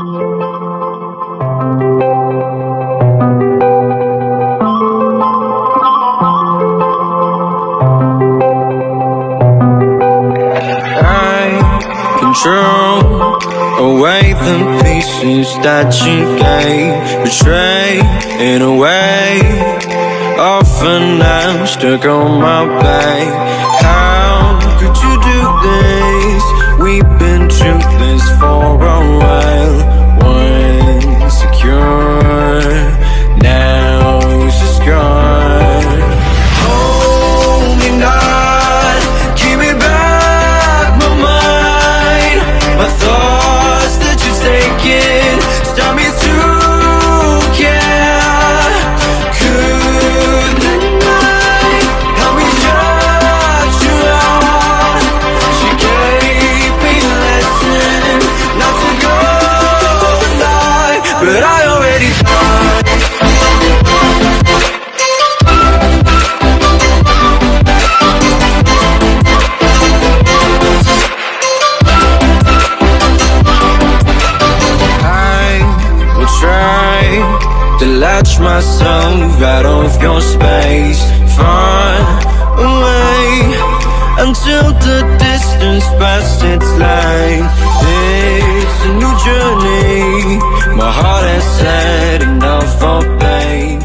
I control away the pieces that you gave, betray in a way. Often I'm stuck on my back. How could you do this? We've been through this for a while. Once secure, now it's just gone. Hold me not, keep me back my mind. My thoughts that you've taken stop me to care. Could the night help me shut you out? She gave me a lesson not to go lie, but I already tried. I will try to latch myself out of your space, far away, until the distance past its line. It's a new journey. My heart has had enough of pain.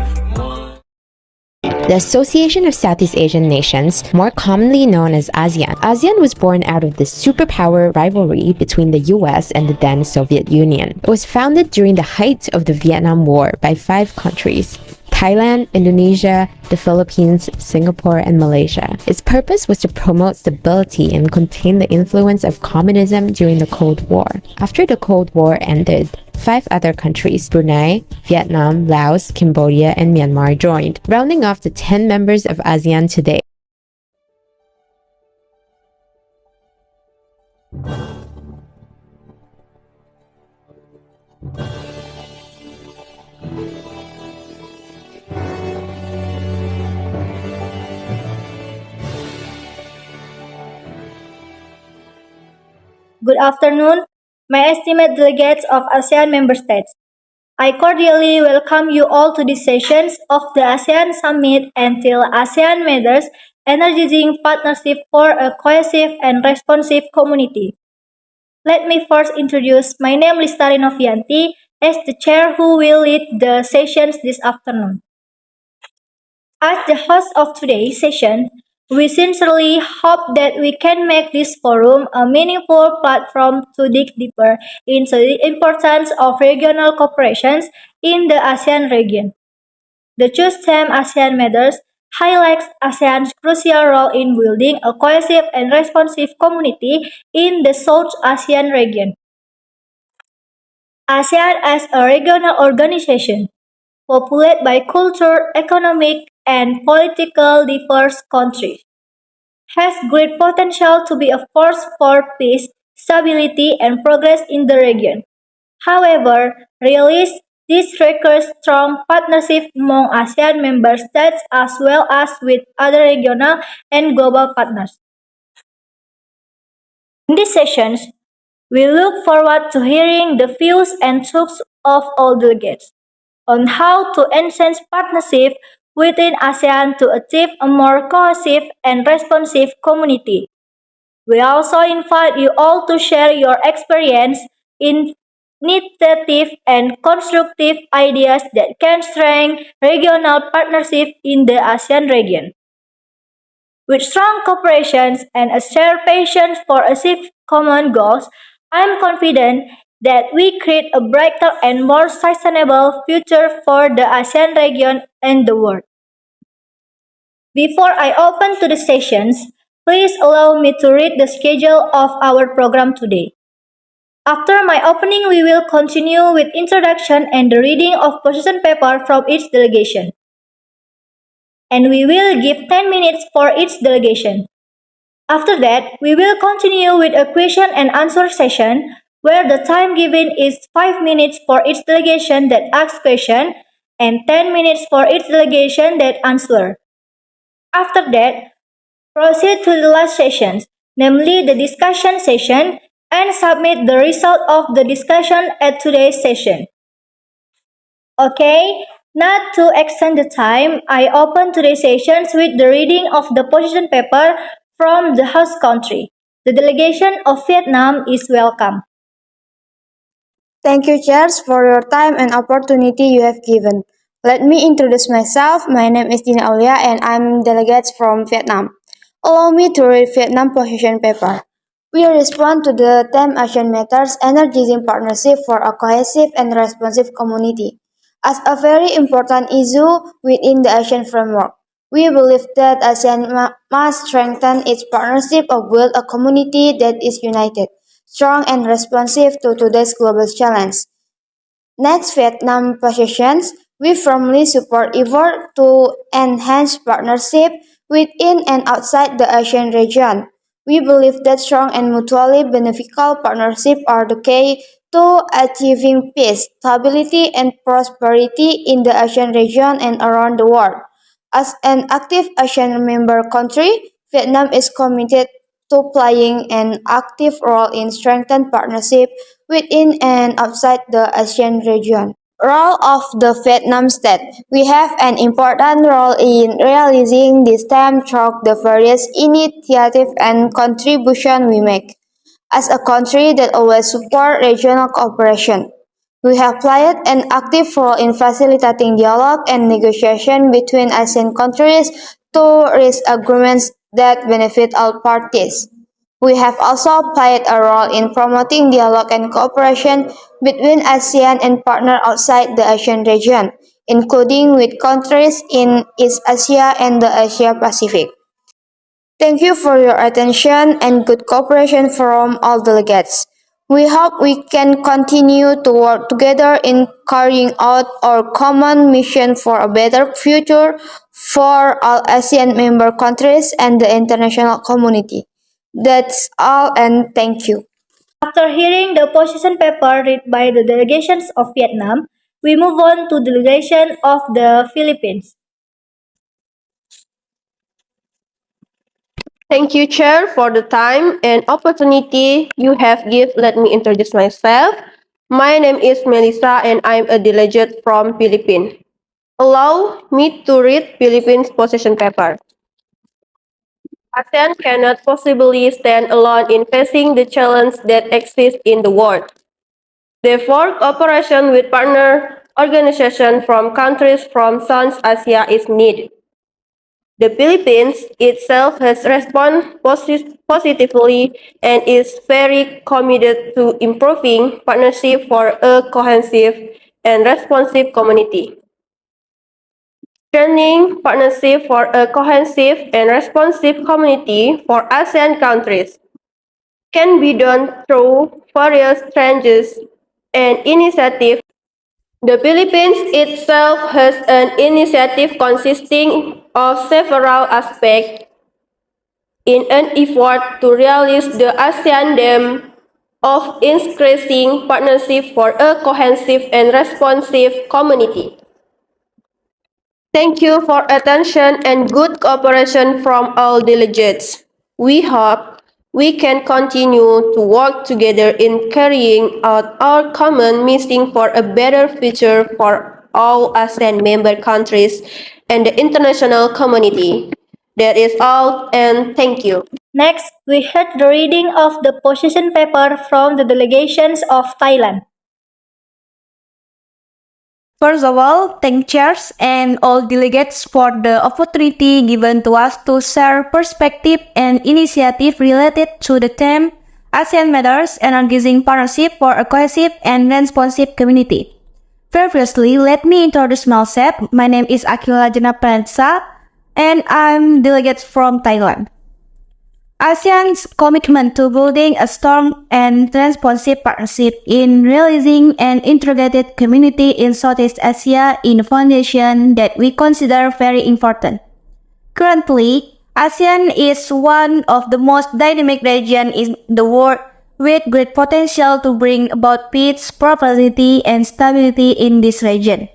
The Association of Southeast Asian Nations, more commonly known as ASEAN. ASEAN was born out of the superpower rivalry between the US and the then Soviet Union. It was founded during the height of the Vietnam War by 5 countries: Thailand, Indonesia, the Philippines, Singapore, and Malaysia. Its purpose was to promote stability and contain the influence of communism during the Cold War. After the Cold War ended, 5 other countries, Brunei, Vietnam, Laos, Cambodia, and Myanmar, joined, rounding off the 10 members of ASEAN today. Good afternoon, my esteemed delegates of ASEAN member states. I cordially welcome you all to these sessions of the ASEAN Summit entitled ASEAN Matters, Energizing Partnership for a Cohesive and Responsive Community. Let me first introduce my name is Lestari Novianti as the chair who will lead the sessions this afternoon. As the host of today's session, we sincerely hope that we can make this forum a meaningful platform to dig deeper into the importance of regional cooperations in the ASEAN region. The choose theme ASEAN Matters highlights ASEAN's crucial role in building a cohesive and responsive community in the South ASEAN region. ASEAN as a regional organization, populated by culture, economic, and political diverse countries, has great potential to be a force for peace, stability, and progress in the region. However, this requires strong partnership among ASEAN member states as well as with other regional and global partners. In these sessions, we look forward to hearing the views and thoughts of all delegates on how to enhance partnership within ASEAN to achieve a more cohesive and responsive community. We also invite you all to share your experience, initiative, and constructive ideas that can strengthen regional partnership in the ASEAN region. With strong cooperations and a shared passion for achieving common goals, I am confident that we create a brighter and more sustainable future for the ASEAN region and the world. Before I open to the sessions, please allow me to read the schedule of our program today. After my opening, we will continue with introduction and the reading of position paper from each delegation. And we will give 10 minutes for each delegation. After that, we will continue with a question and answer session where the time given is 5 minutes for each delegation that asks question and 10 minutes for each delegation that answer. After that, proceed to the last sessions, namely the discussion session, and submit the result of the discussion at today's session. Okay, not to extend the time, I open today's sessions with the reading of the position paper from the host country. The delegation of Vietnam is welcome. Thank you, Chairs, for your time and opportunity you have given. Let me introduce myself. My name is Dina Aulia and I'm delegate from Vietnam. Allow me to read Vietnam position paper. We respond to the theme Asian Matters, energizing partnership for a cohesive and responsive community as a very important issue within the Asian framework. We believe that ASEAN must strengthen its partnership to build a community that is united, strong and responsive to today's global challenge. Next, Vietnam positions. We firmly support effort to enhance partnership within and outside the Asian region. We believe that strong and mutually beneficial partnerships are the key to achieving peace, stability, and prosperity in the Asian region and around the world. As an active Asian member country, Vietnam is committed to playing an active role in strengthened partnership within and outside the ASEAN region. Role of the Vietnam state. We have an important role in realizing this theme through the various initiatives and contributions we make. As a country that always supports regional cooperation, we have played an active role in facilitating dialogue and negotiation between ASEAN countries to reach agreements that benefit all parties. We have also played a role in promoting dialogue and cooperation between ASEAN and partners outside the Asian region, including with countries in East Asia and the Asia Pacific. Thank you for your attention and good cooperation from all delegates. We hope we can continue to work together in carrying out our common mission for a better future for all ASEAN member countries and the international community. That's all, and thank you. After hearing the position paper read by the delegations of Vietnam, we move on to delegation of the Philippines. Thank you, Chair, for the time and opportunity you have given. Let me introduce myself. My name is Melissa and I'm a delegate from Philippines. Allow me to read Philippines position paper. ASEAN cannot possibly stand alone in facing the challenges that exist in the world. Therefore, cooperation with partner organizations from countries from South Asia is needed. The Philippines itself has responded positively and is very committed to improving partnership for a cohesive and responsive community. Strengthening partnership for a cohesive and responsive community for ASEAN countries can be done through various changes and initiatives. The Philippines itself has an initiative consisting of several aspects in an effort to realize the ASEAN theme of increasing partnership for a cohesive and responsive community. Thank you for attention and good cooperation from all delegates. We hope we can continue to work together in carrying out our common mission for a better future for all ASEAN member countries and the international community. That is all, and thank you. Next, we heard the reading of the position paper from the delegations of Thailand. First of all, thank chairs and all delegates for the opportunity given to us to share perspective and initiative related to the theme ASEAN Matters, energizing partnership for a cohesive and responsive community. Previously, let me introduce myself. My name is Akila Janapransa and I'm delegate from Thailand. ASEAN's commitment to building a strong and responsive partnership in realizing an integrated community in Southeast Asia is a foundation that we consider very important. Currently, ASEAN is one of the most dynamic regions in the world with great potential to bring about peace, prosperity, and stability in this region.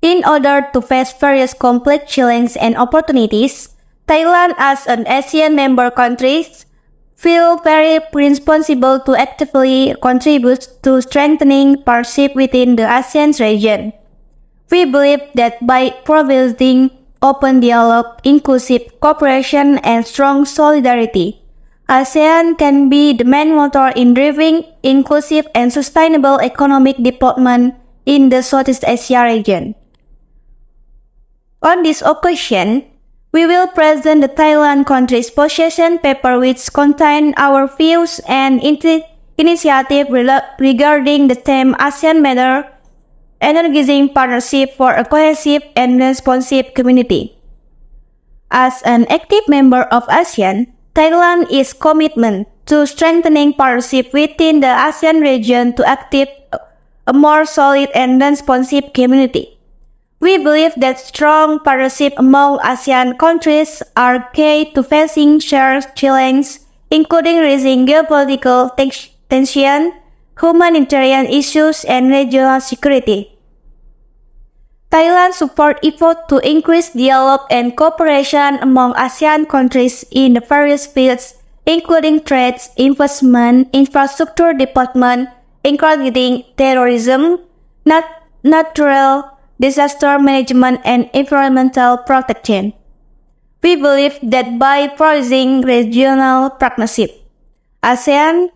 In order to face various complex challenges and opportunities, Thailand, as an ASEAN member country, feel very responsible to actively contribute to strengthening partnership within the ASEAN region. We believe that by providing open dialogue, inclusive cooperation, and strong solidarity, ASEAN can be the main motor in driving inclusive and sustainable economic development in the Southeast Asia region. On this occasion, we will present the Thailand country's position paper which contain our views and initiative regarding the theme ASEAN Matter, energizing partnership for a cohesive and responsive community. As an active member of ASEAN, Thailand is committed to strengthening partnership within the ASEAN region to achieve a more solid and responsive community. We believe that strong partnership among ASEAN countries are key to facing shared challenges, including rising geopolitical tension, humanitarian issues, and regional security. Thailand supports efforts to increase dialogue and cooperation among ASEAN countries in the various fields, including trade, investment, infrastructure development, including terrorism, natural disaster management, and environmental protection. We believe that by prioritizing regional partnership, ASEAN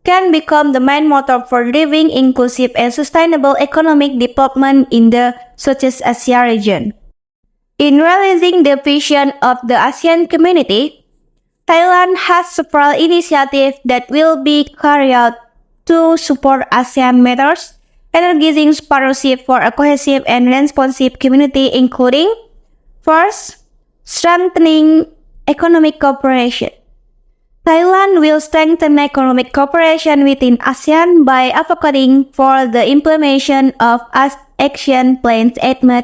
can become the main motor for driving inclusive and sustainable economic development in the Southeast Asia region. In realizing the vision of the ASEAN community, Thailand has several initiatives that will be carried out to support ASEAN matters, energizing partnership for a cohesive and responsive community, including: first, strengthening economic cooperation. Thailand will strengthen economic cooperation within ASEAN by advocating for the implementation of action plans aimed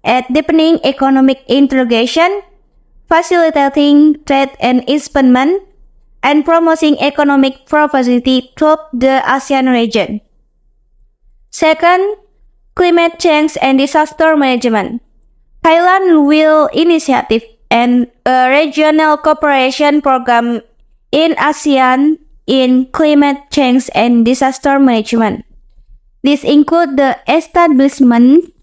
at deepening economic integration, facilitating trade and investment, and promoting economic prosperity throughout the ASEAN region. Second, climate change and disaster management. Thailand will initiate a regional cooperation program in ASEAN in climate change and disaster management. This includes the establishment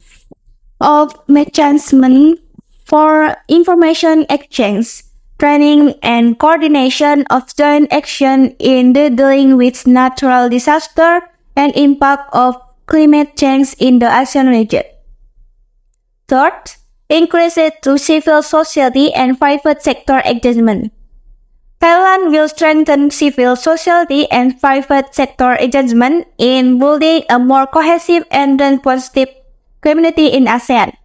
of mechanisms for information exchange, training, and coordination of joint action in the dealing with natural disaster and impact of climate change in the ASEAN region. Third, increase it to civil society and private sector engagement. Thailand will strengthen civil society and private sector engagement in building a more cohesive and responsive community in ASEAN.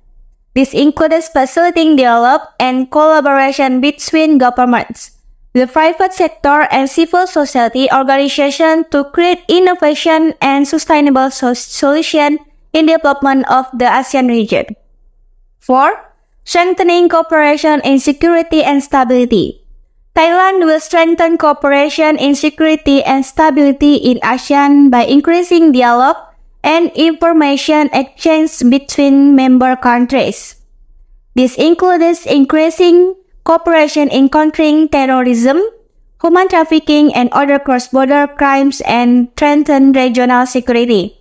This includes facilitating dialogue and collaboration between governments, the private sector, and civil society organizations to create innovation and sustainable solutions in development of the ASEAN region. 4. Strengthening cooperation in security and stability. Thailand will strengthen cooperation in security and stability in ASEAN by increasing dialogue and information exchange between member countries. This includes increasing cooperation in countering terrorism, human trafficking, and other cross-border crimes, and strengthen regional security.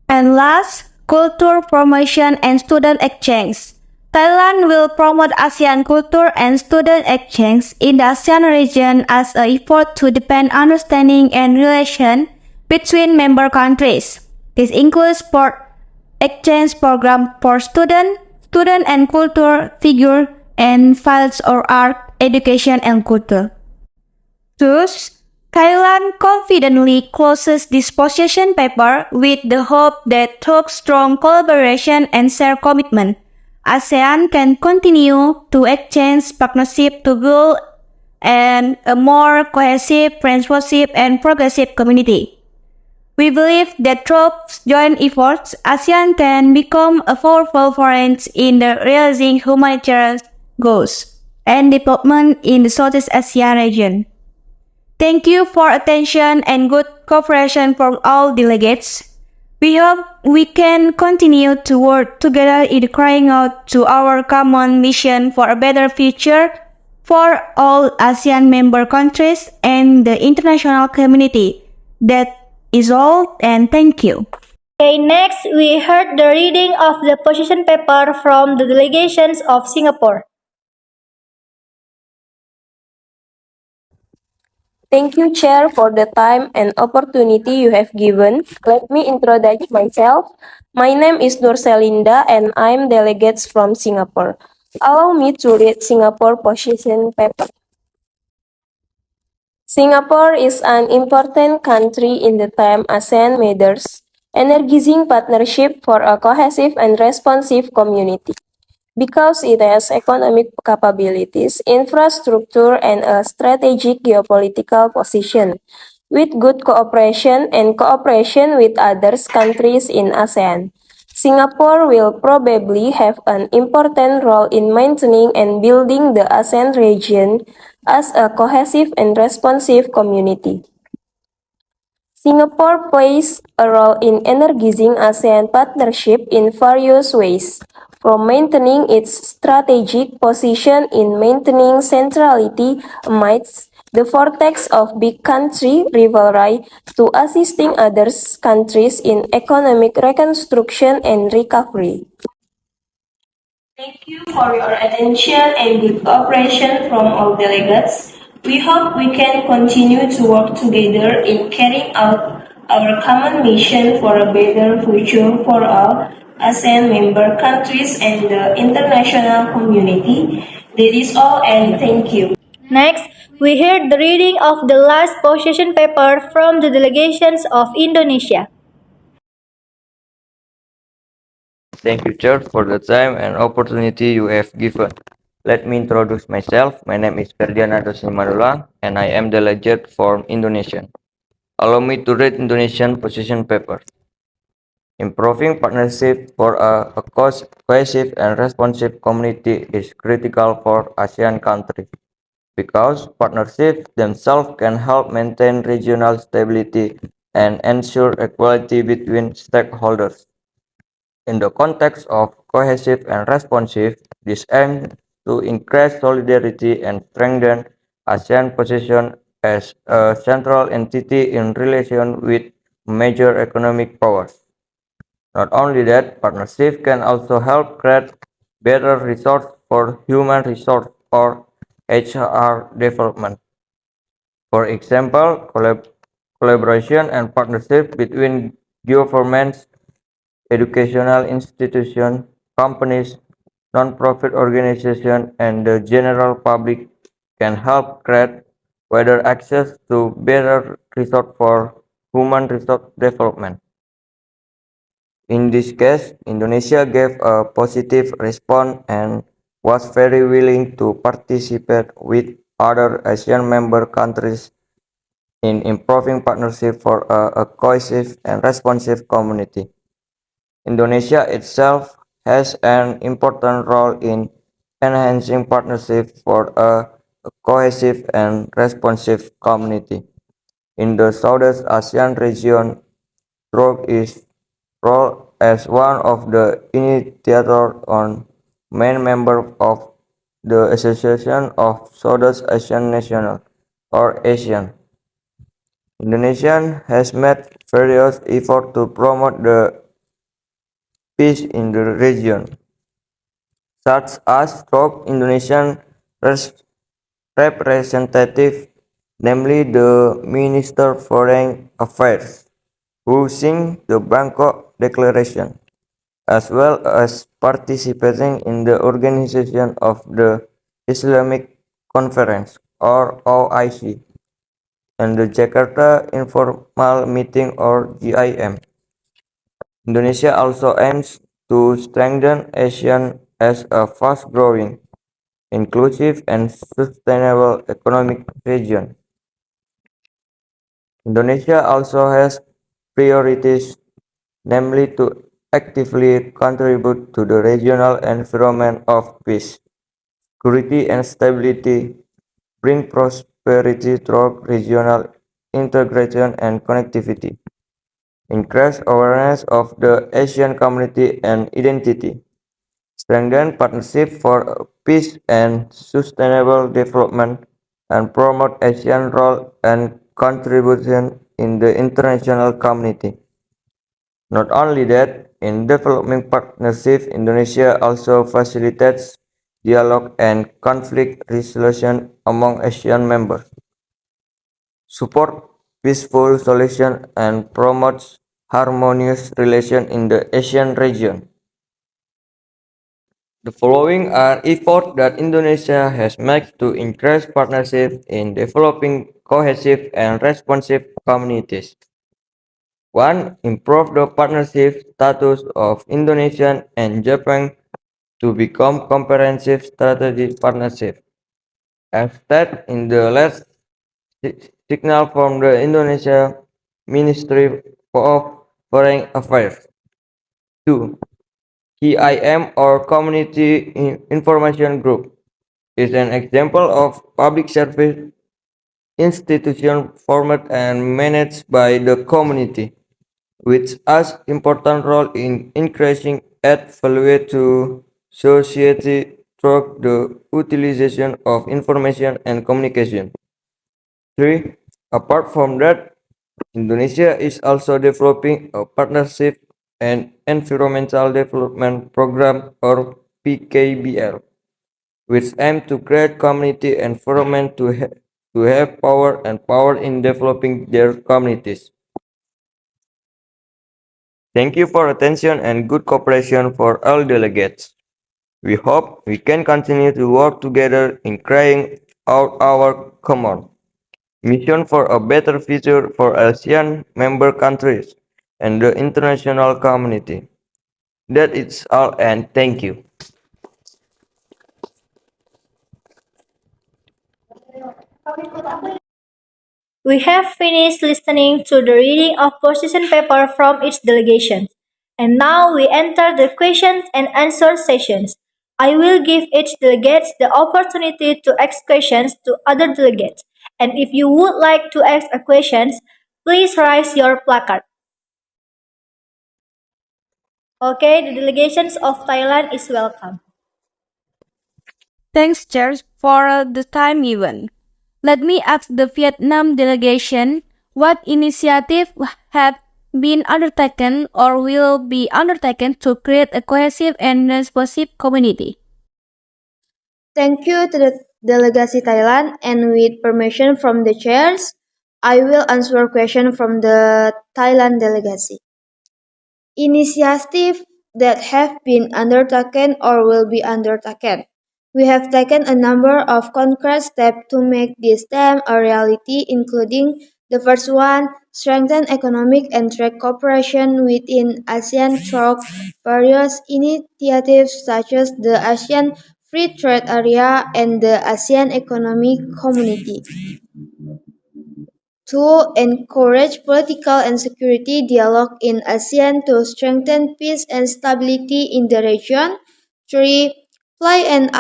And last, culture promotion and student exchange. Thailand will promote ASEAN culture and student exchange in the ASEAN region as an effort to deepen understanding and relation between member countries. This includes sport exchange program for student and culture figure and fields or art, education, and culture. Thus, Thailand confidently closes this position paper with the hope that through strong collaboration and shared commitment, ASEAN can continue to exchange partnership to build a more cohesive, responsive, and progressive community. We believe that through joint efforts, ASEAN can become a powerful force in the realizing humanitarian goals and development in the Southeast Asia region. Thank you for attention and good cooperation from all delegates. We hope we can continue to work together in crying out to our common mission for a better future for all ASEAN member countries and the international community. That is all, and thank you. Okay, next we heard the reading of the position paper from the delegations of Singapore. Thank you, Chair, for the time and opportunity you have given. Let me introduce myself. My name is Nurselinda, and I'm delegates from Singapore. Allow me to read Singapore position paper. Singapore is an important country in the time ASEAN matters, energizing partnership for a cohesive and responsive community. Because it has economic capabilities, infrastructure, and a strategic geopolitical position, with good cooperation and cooperation with other countries in ASEAN. Singapore will probably have an important role in maintaining and building the ASEAN region as a cohesive and responsive community. Singapore plays a role in energizing ASEAN partnership in various ways, from maintaining its strategic position in maintaining centrality amidst the vortex of big country rivalry to assisting other countries in economic reconstruction and recovery. Thank you for your attention and good cooperation from all delegates. We hope we can continue to work together in carrying out our common mission for a better future for all ASEAN member countries and the international community. That is all, and thank you. Next, we heard the reading of the last position paper from the delegations of Indonesia. Thank you, Chair, for the time and opportunity you have given. Let me introduce myself. My name is Ferdiana Dosimanula, and I am delegate from Indonesia. Allow me to read Indonesian position paper. Improving partnership for a cohesive and responsive community is critical for ASEAN countries because partnerships themselves can help maintain regional stability and ensure equality between stakeholders. In the context of cohesive and responsive, this aims to increase solidarity and strengthen ASEAN's position as a central entity in relation with major economic powers. Not only that, partnership can also help create better resources for human resource or HR development. For example, collaboration and partnership between governments, educational institutions, companies, non-profit organizations, and the general public can help create better access to better resources for human resource development. In this case, Indonesia gave a positive response and was very willing to participate with other ASEAN member countries in improving partnership for a cohesive and responsive community. Indonesia itself has an important role in enhancing partnership for a cohesive and responsive community. In the Southeast Asian region, through its role as one of the initiators and main member of the Association of Southeast Asian Nations, or ASEAN. Indonesia has made various efforts to promote the peace in the region, such as through Indonesian representative, namely the Minister of Foreign Affairs, who signed the Bangkok Declaration, as well as participating in the organization of the Islamic Conference, or OIC, and the Jakarta Informal Meeting, or GIM. Indonesia also aims to strengthen ASEAN as a fast-growing, inclusive, and sustainable economic region. Indonesia also has priorities, namely to actively contribute to the regional environment of peace, security, and stability, bring prosperity through regional integration and connectivity, increase awareness of the Asian community and identity, strengthen partnership for peace and sustainable development, and promote ASEAN role and contribution in the international community. Not only that, in developing partnership, Indonesia also facilitates dialogue and conflict resolution among ASEAN members, support peaceful solution, and promotes harmonious relations in the Asian region. The following are efforts that Indonesia has made to increase partnership in developing cohesive and responsive communities. 1. Improve the partnership status of Indonesia and Japan to become comprehensive strategic partnership. As stated in the last signal from the Indonesia Ministry of Foreign Affairs. 2. KIM or Community Information Group is an example of public service institution formed and managed by the community, which has important role in increasing add value to society through the utilization of information and communication. 3. Apart from that, Indonesia is also developing a partnership and environmental development program or PKBL, which aim to create community environment to have power and power in developing their communities. Thank you for attention and good cooperation for all delegates. We hope we can continue to work together in carrying out our common mission for a better future for ASEAN member countries and the international community. That is all and thank you. We have finished listening to the reading of position paper from each delegation. And now we enter the questions and answer sessions. I will give each delegate the opportunity to ask questions to other delegates. And if you would like to ask a question, please raise your placard. Okay, the delegations of Thailand is welcome. Thanks, Chairs, for the time given. Let me ask the Vietnam delegation what initiative have been undertaken or will be undertaken to create a cohesive and responsive community. Thank you to the Delegasi Thailand, and with permission from the chairs, I will answer a question from the Thailand Delegasi. Initiatives that have been undertaken or will be undertaken. We have taken a number of concrete steps to make this theme a reality, including the first one, strengthen economic and trade cooperation within ASEAN through various initiatives such as the ASEAN Free Trade Area and the ASEAN Economic Community. 2. Encourage political and security dialogue in ASEAN to strengthen peace and stability in the region. 3. Play an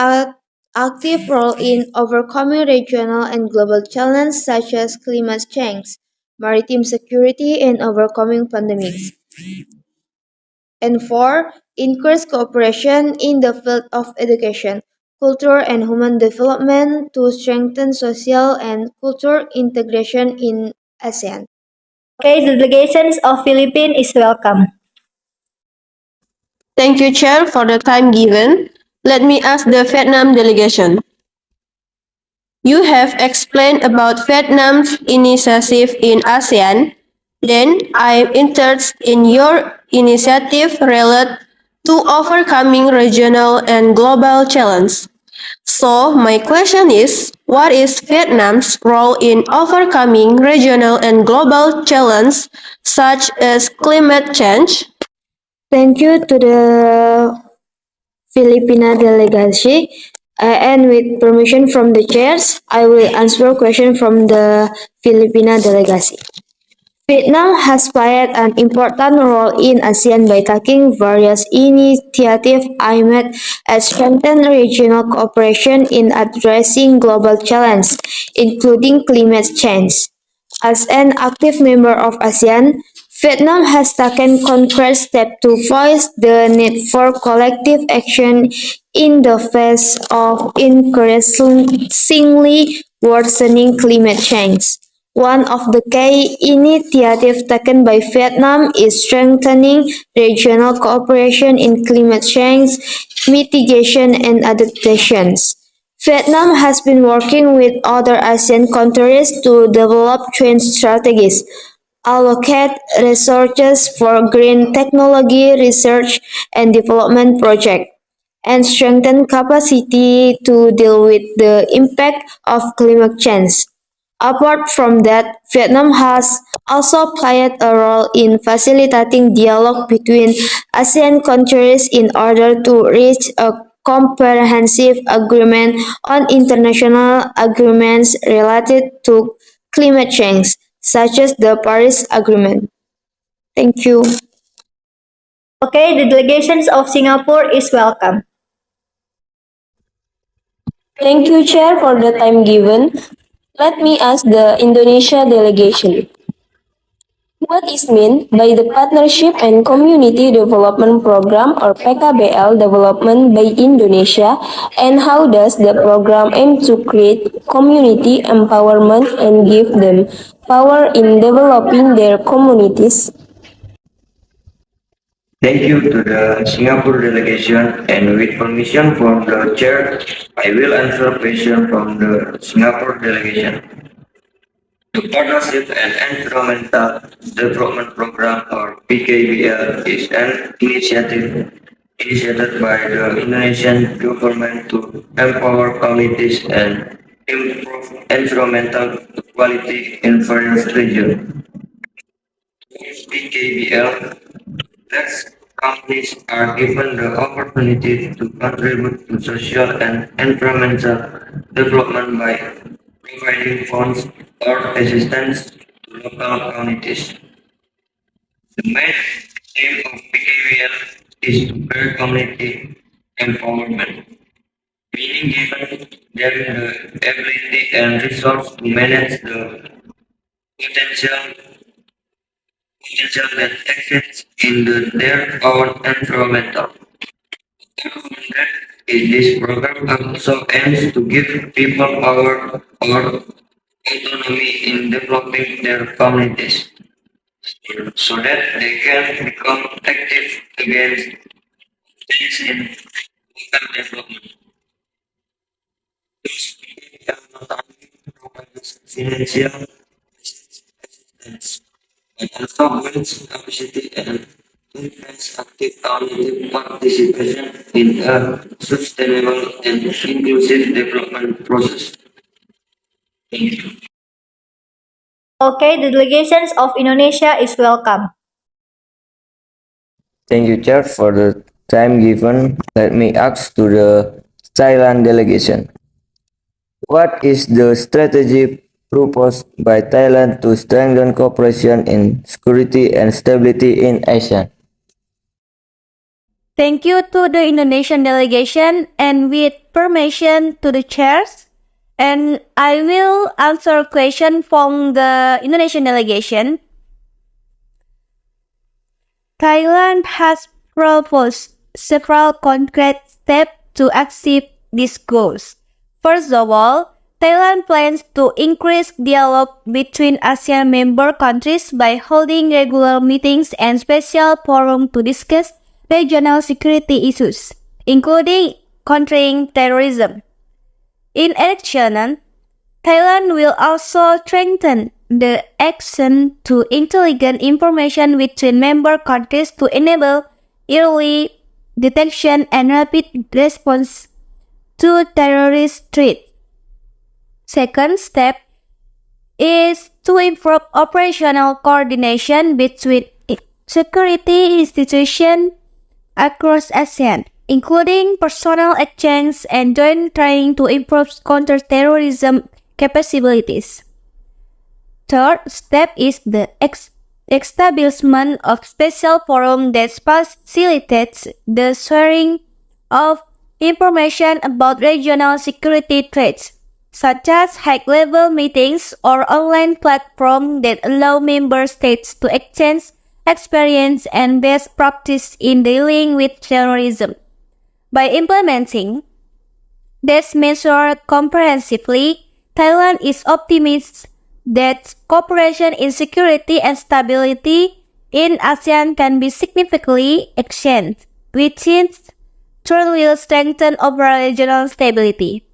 active role in overcoming regional and global challenges such as climate change, maritime security, and overcoming pandemics. And 4. Increase cooperation in the field of education, culture, and human development to strengthen social and cultural integration in ASEAN. Okay, the delegations of Philippines is welcome. Thank you, Chair, for the time given. Let me ask the Vietnam delegation. You have explained about Vietnam's initiative in ASEAN. Then I'm interested in your initiative related to overcoming regional and global challenges. So my question is, what is Vietnam's role in overcoming regional and global challenges such as climate change? Thank you to the Filipina delegation. And with permission from the chairs, I will answer a question from the Filipina delegation. Vietnam has played an important role in ASEAN by taking various initiatives aimed at strengthening regional cooperation in addressing global challenges, including climate change. As an active member of ASEAN, Vietnam has taken concrete steps to voice the need for collective action in the face of increasingly worsening climate change. One of the key initiatives taken by Vietnam is strengthening regional cooperation in climate change mitigation and adaptations. Vietnam has been working with other ASEAN countries to develop change strategies, allocate resources for green technology research and development projects, and strengthen capacity to deal with the impact of climate change. Apart from that, Vietnam has also played a role in facilitating dialogue between ASEAN countries in order to reach a comprehensive agreement on international agreements related to climate change, such as the Paris Agreement. Thank you. Okay, the delegations of Singapore is welcome. Thank you, Chair, for the time given. Let me ask the Indonesia delegation. What is meant by the Partnership and Community Development Program or PKBL development by Indonesia, and how does the program aim to create community empowerment and give them power in developing their communities? Thank you to the Singapore delegation, and with permission from the chair, I will answer question from the Singapore delegation. The Partnership and Environmental Development Program or PKBL is an initiative initiated by the Indonesian government to empower communities and improve environmental quality in various regions. PKBL, tax companies are given the opportunity to contribute to social and environmental development by providing funds or assistance to local communities. The main aim of PKBL is to create community empowerment, meaning giving them the ability and resource to manage the potential potential that exists in their own environmental. This program also aims to give people power or autonomy in developing their communities so that they can become active against change in local development. Those people have not only provides financial assistance but also builds capacity and enhance active community participation in a sustainable and inclusive development process. Thank you. Okay, the delegations of Indonesia is welcome. Thank you, Chair, for the time given. Let me ask to the Thailand delegation. What is the strategy proposed by Thailand to strengthen cooperation in security and stability in Asia? Thank you to the Indonesian delegation, and with permission to the chairs, and I will answer question from the Indonesian delegation. Thailand has proposed several concrete steps to achieve these goals. First of all, Thailand plans to increase dialogue between ASEAN member countries by holding regular meetings and special forums to discuss regional security issues, including countering terrorism. In addition, Thailand will also strengthen the action to intelligent information between member countries to enable early detection and rapid response to terrorist threats. Second step is to improve operational coordination between security institutions across ASEAN, including personnel exchange and joint training to improve counter-terrorism capabilities. Third step is the establishment of special forum that facilitates the sharing of information about regional security threats, such as high-level meetings or online platforms that allow member states to exchange experience, and best practice in dealing with terrorism. By implementing these measures comprehensively, Thailand is optimistic that cooperation in security and stability in ASEAN can be significantly enhanced, which will strengthen overall regional stability.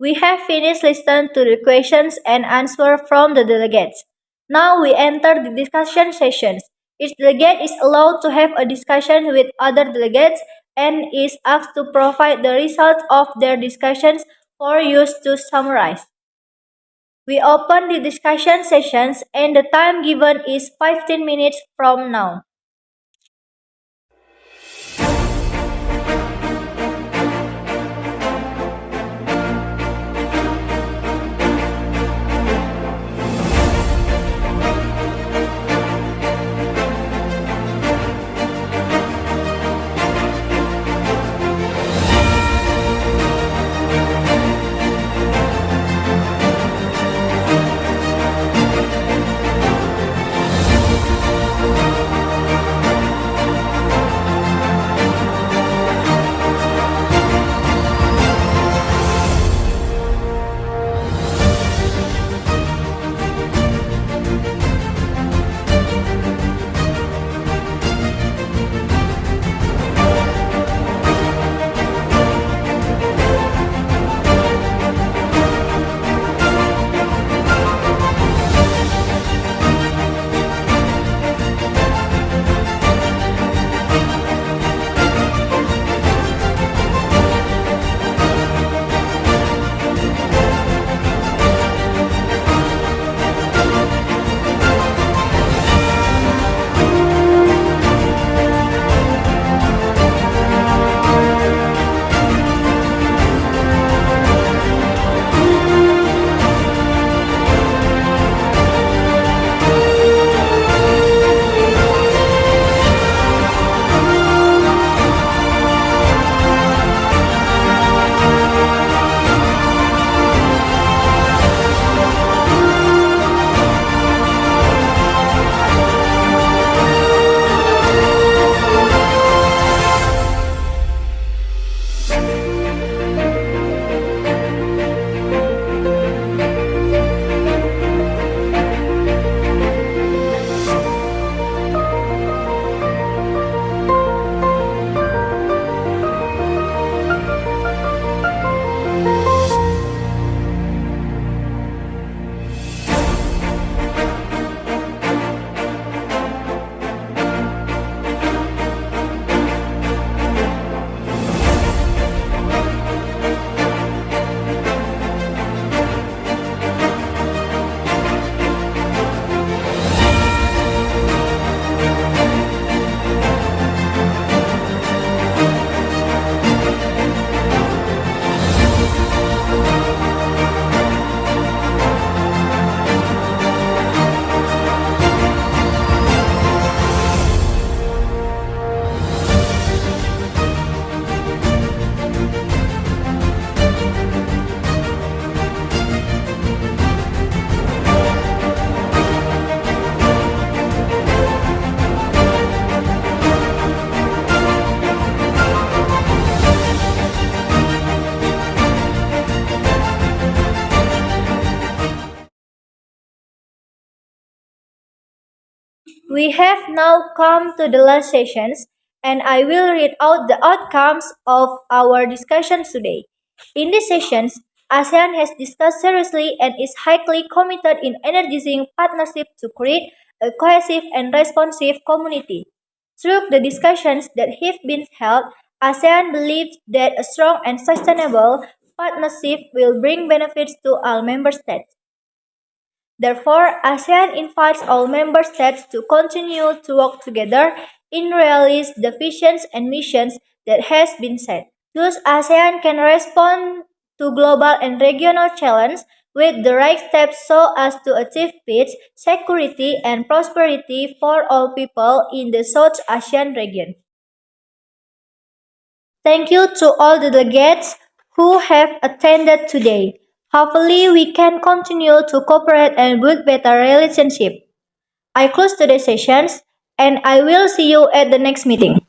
We have finished listening to the questions and answers from the delegates. Now we enter the discussion sessions. Each delegate is allowed to have a discussion with other delegates and is asked to provide the results of their discussions for use to summarize. We open the discussion sessions and the time given is 15 minutes from now. We have now come to the last sessions, and I will read out the outcomes of our discussions today. In these sessions, ASEAN has discussed seriously and is highly committed in energizing partnership to create a cohesive and responsive community. Through the discussions that have been held, ASEAN believes that a strong and sustainable partnership will bring benefits to all member states. Therefore, ASEAN invites all member states to continue to work together in realize the visions and missions that has been set. Thus, ASEAN can respond to global and regional challenges with the right steps so as to achieve peace, security, and prosperity for all people in the South Asian region. Thank you to all the delegates who have attended today. Hopefully, we can continue to cooperate and build better relationships. I close today's sessions and I will see you at the next meeting.